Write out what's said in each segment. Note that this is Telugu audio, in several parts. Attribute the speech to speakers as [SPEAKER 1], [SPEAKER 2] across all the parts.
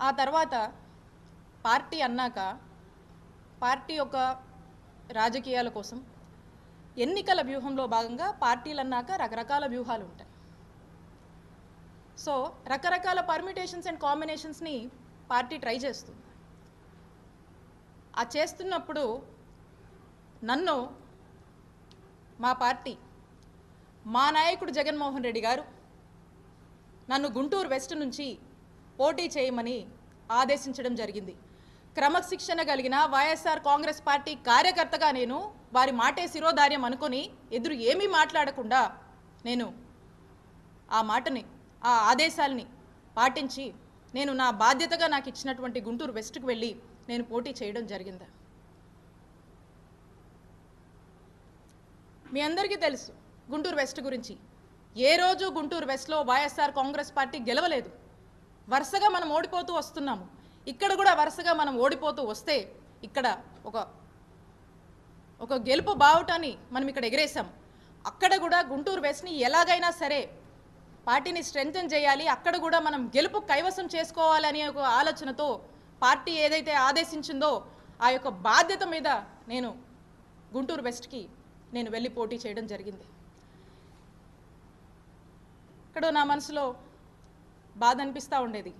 [SPEAKER 1] ఆ తర్వాత పార్టీ అన్నాక పార్టీ యొక్క రాజకీయాల కోసం ఎన్నికల వ్యూహంలో భాగంగా పార్టీలు అన్నాక రకరకాల వ్యూహాలు ఉంటాయి. సో రకరకాల పర్మిటేషన్స్ అండ్ కాంబినేషన్స్ని పార్టీ ట్రై చేస్తుంది. ఆ చేస్తున్నప్పుడు నన్ను మా పార్టీ మా నాయకుడు జగన్మోహన్ రెడ్డి గారు నన్ను గుంటూరు వెస్ట్ నుంచి పోటీ చేయమని ఆదేశించడం జరిగింది. క్రమశిక్షణ కలిగిన వైఎస్ఆర్ కాంగ్రెస్ పార్టీ కార్యకర్తగా నేను వారి మాటే శిరోధార్యం అనుకొని ఎదురు ఏమీ మాట్లాడకుండా నేను ఆ మాటని ఆ ఆదేశాలని పాటించి నేను నా బాధ్యతగా నాకు ఇచ్చినటువంటి గుంటూరు వెస్ట్కి వెళ్ళి నేను పోటీ చేయడం జరిగింది. మీ అందరికీ తెలుసు గుంటూరు వెస్ట్ గురించి. ఏ రోజు గుంటూరు వెస్ట్లో వైఎస్ఆర్ కాంగ్రెస్ పార్టీ గెలవలేదు. వరుసగా మనం ఓడిపోతూ వస్తున్నాము. ఇక్కడ కూడా వరుసగా మనం ఓడిపోతూ వస్తే ఇక్కడ ఒక గెలుపు బావుటాన్ని మనం ఇక్కడ ఎగరేసాం. అక్కడ కూడా గుంటూరు వెస్ట్ని ఎలాగైనా సరే పార్టీని స్ట్రెంథెన్ చేయాలి, అక్కడ కూడా మనం గెలుపు కైవసం చేసుకోవాలనే ఒక ఆలోచనతో పార్టీ ఏదైతే ఆదేశించిందో ఆ యొక్క బాధ్యత మీద నేను గుంటూరు వెస్ట్కి నేను వెళ్ళి పోటీ చేయడం జరిగింది. ఇక్కడ నా మనసులో బాధ అనిపిస్తూ ఉండేది.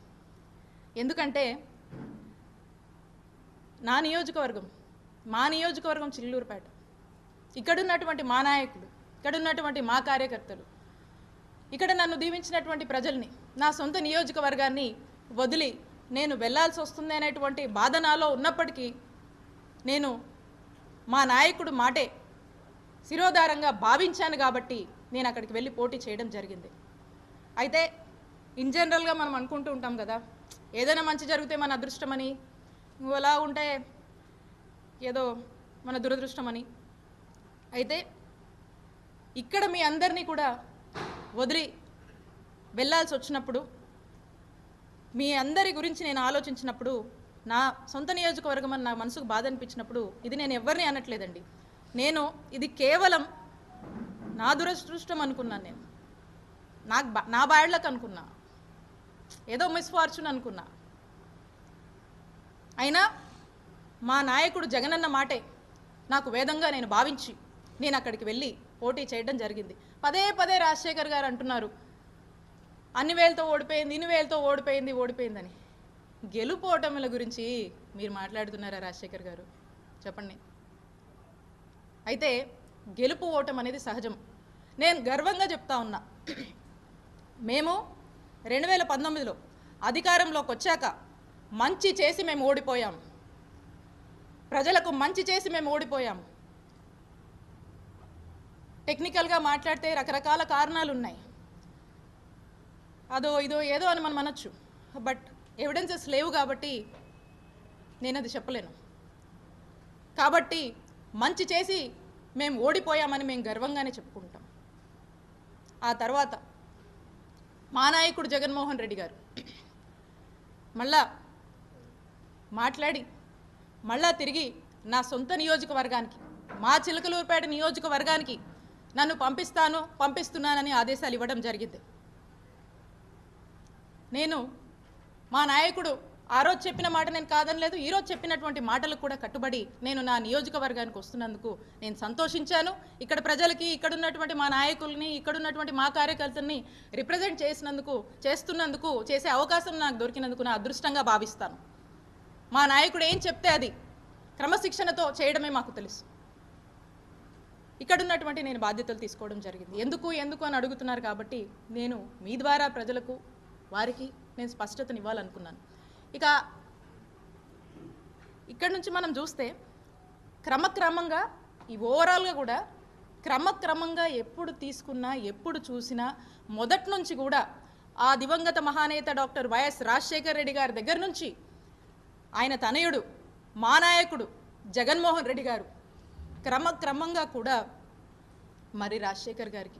[SPEAKER 1] ఎందుకంటే నా నియోజకవర్గం, మా నియోజకవర్గం చిల్లూరుపేట, ఇక్కడున్నటువంటి మా నాయకులు, ఇక్కడున్నటువంటి మా కార్యకర్తలు, ఇక్కడ నన్ను దీవించినటువంటి ప్రజల్ని, నా సొంత నియోజకవర్గాన్ని వదిలి నేను వెళ్ళాల్సి వస్తుంది అనేటువంటి బాధ నాలో ఉన్నప్పటికీ నేను మా నాయకుడు మాటే శిరోధారంగా భావించాను కాబట్టి నేను అక్కడికి వెళ్ళి పోటీ చేయడం జరిగింది. అయితే ఇన్ జనరల్గా మనం అనుకుంటూ ఉంటాం కదా, ఏదైనా మంచి జరిగితే మన అదృష్టమని, అలా ఉంటే ఏదో మన దురదృష్టమని. అయితే ఇక్కడ మీ అందరినీ కూడా వదిలి వెళ్ళాల్సి వచ్చినప్పుడు, మీ అందరి గురించి నేను ఆలోచించినప్పుడు, నా సొంత నియోజకవర్గం అని నా మనసుకు బాధ అనిపించినప్పుడు, ఇది నేను ఎవరిని అనట్లేదండి, నేను ఇది కేవలం నా దురదృష్టం అనుకున్నాను. నేను నా బ్యాడ్లకు అనుకున్నా, ఏదో మిస్ఫార్చ్యూన్ అనుకున్నా. అయినా మా నాయకుడు జగనన్న మాటే నాకు వేదంగా నేను భావించి నేను అక్కడికి వెళ్ళి పోటీ చేయడం జరిగింది. పదే పదే రాజశేఖర్ గారు అంటున్నారు అన్ని వేలతో ఓడిపోయింది, ఇన్ని వేలతో ఓడిపోయిందని. గెలుపు ఓటముల గురించి మీరు మాట్లాడుతున్నారా రాజశేఖర్ గారు? చెప్పండి. అయితే గెలుపు ఓటం అనేది సహజం. నేను గర్వంగా చెప్తా ఉన్నా, మేము 2019లో అధికారంలోకి వచ్చాక మంచి చేసి మేము ఓడిపోయాం. ప్రజలకు మంచి చేసి మేము ఓడిపోయాం. టెక్నికల్గా మాట్లాడితే రకరకాల కారణాలు ఉన్నాయి, అదో ఇదో ఏదో అని మనం అనొచ్చు. బట్ ఎవిడెన్సెస్ లేవు కాబట్టి నేను అది చెప్పలేను. కాబట్టి మంచి చేసి మేము ఓడిపోయామని మేము గర్వంగానే చెప్పుకుంటాం. ఆ తర్వాత మా నాయకుడు జగన్మోహన్ రెడ్డి గారు మళ్ళా మాట్లాడి మళ్ళా తిరిగి నా సొంత నియోజకవర్గానికి, మా చిలకలూరుపేట నియోజకవర్గానికి నన్ను పంపిస్తున్నానని ఆదేశాలు ఇవ్వడం జరిగింది. నేను మా నాయకుడు ఆ రోజు చెప్పిన మాట నేను కాదనలేదు, ఈరోజు చెప్పినటువంటి మాటలకు కూడా కట్టుబడి నేను నా నియోజకవర్గానికి వస్తున్నందుకు నేను సంతోషించాను. ఇక్కడ ప్రజలకి, ఇక్కడున్నటువంటి మా నాయకుల్ని, ఇక్కడున్నటువంటి మా కార్యకర్తల్ని రిప్రజెంట్ చేస్తున్నందుకు చేసే అవకాశం నాకు దొరికినందుకు నా అదృష్టంగా భావిస్తాను. మా నాయకుడు ఏం చెప్తే అది క్రమశిక్షణతో చేయడమే మాకు తెలుసు. ఇక్కడున్నటువంటి నేను బాధ్యతలు తీసుకోవడం జరిగింది. ఎందుకు అని అడుగుతున్నారు కాబట్టి నేను మీ ద్వారా ప్రజలకు, వారికి నేను స్పష్టతనివ్వాలనుకున్నాను. ఇక ఇక్కడ నుంచి మనం చూస్తే క్రమక్రమంగా ఈ ఓవరాల్గా కూడా క్రమక్రమంగా ఎప్పుడు తీసుకున్నా, ఎప్పుడు చూసినా మొదటి నుంచి కూడా ఆ దివంగత మహానేత డాక్టర్ వైఎస్ రాజశేఖర్ రెడ్డి గారి దగ్గర నుంచి ఆయన తనయుడు మా నాయకుడు జగన్మోహన్ రెడ్డి గారు క్రమక్రమంగా కూడా మరి రాజశేఖర్ గారికి